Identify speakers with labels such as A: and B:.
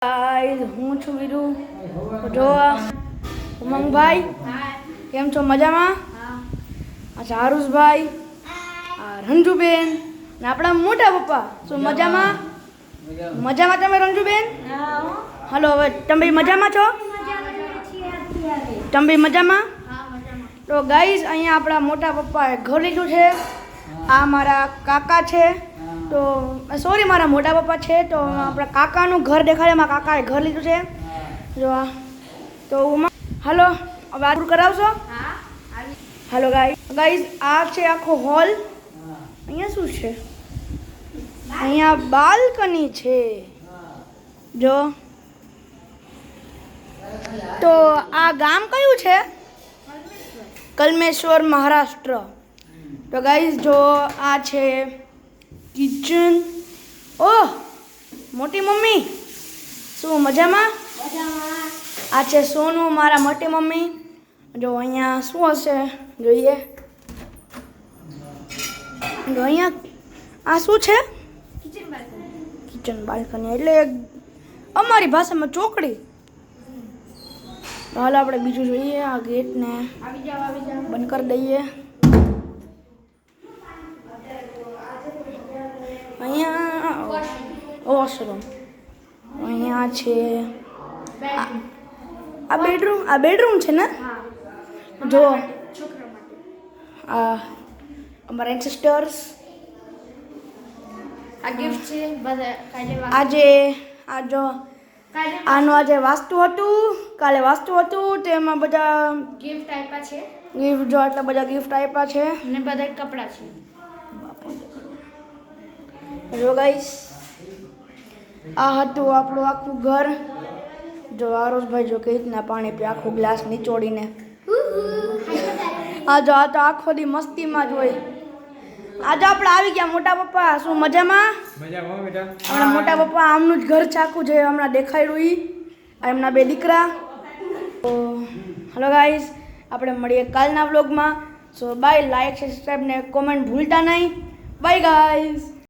A: guys હું છું વીરુ જો ઉમંગભાઈ કેમ છો મજામાં અચ્છા આરુષભાઈ રંજુબેન ને આપણા મોટા પપ્પા શું મજામાં મજામાં તમે રંજુબેન હલો હવે તમે મજામાં છો તમે મજામાં તો ગાઈસ અહીંયા આપણા મોટા પપ્પાએ ઘર લીધું છે આ મારા કાકા છે તો સોરી મારા મોટા પપ્પા છે તો આપણા કાકાનું ઘર દેખાડે મારા કાકાએ ઘર લીધું છે જો તો હલો હવે આ કરાવશો હલો ગાઈસ આ છે આખો હોલ અહીંયા શું છે અહીંયા બાલ્કની છે જો તો આ ગામ કયું છે કલમેશ્વર મહારાષ્ટ્ર તો ગાઈસ જો આ છે કિચન ઓહ મોટી મમ્મી શું મજામાં આ છે સોનું મારા મોટી મમ્મી જો અહીંયા શું હશે જોઈએ જો અહીંયા આ શું છે કિચન બાલ્કની એટલે અમારી ભાષામાં ચોકડી હાલ આપણે બીજું જોઈએ આ ગેટને બંધ કરી દઈએ અહીંયા વોશરૂમ અહીંયા છે આ બેડરૂમ છે ને જો આ અમારા એન્સેસ્ટર્સ
B: આ ગિફ્ટ છે
A: આજે આ જો આનું આજે વાસ્તુ હતું કાલે વાસ્તુ હતું તેમાં બધા
B: ગિફ્ટ આપ્યા છે
A: ગિફ્ટ જો આટલા બધા ગિફ્ટ આપ્યા છે
B: અને બધા કપડાં છે
A: જો ગાઈસ આ હતું આપણું આખું ઘર જો આરોસભાઈ જો કઈ રીતના પાણી પી આખું ગ્લાસ નીચોડીને આ જો આ તો આખો દી મસ્તીમાં જ હોય આજે આપણે આવી ગયા મોટા પપ્પા શું મજામાં હમણાં મોટા પપ્પા આમનું જ ઘર ચાકું છે હમણાં દેખાડ્યું એમના બે દીકરા તો હલો ગાઈસ આપણે મળીએ કાલના વ્લોગમાં સો બાય લાઈક સબસ્ક્રાઈબ ને કોમેન્ટ ભૂલતા નહીં બાય ગાઈસ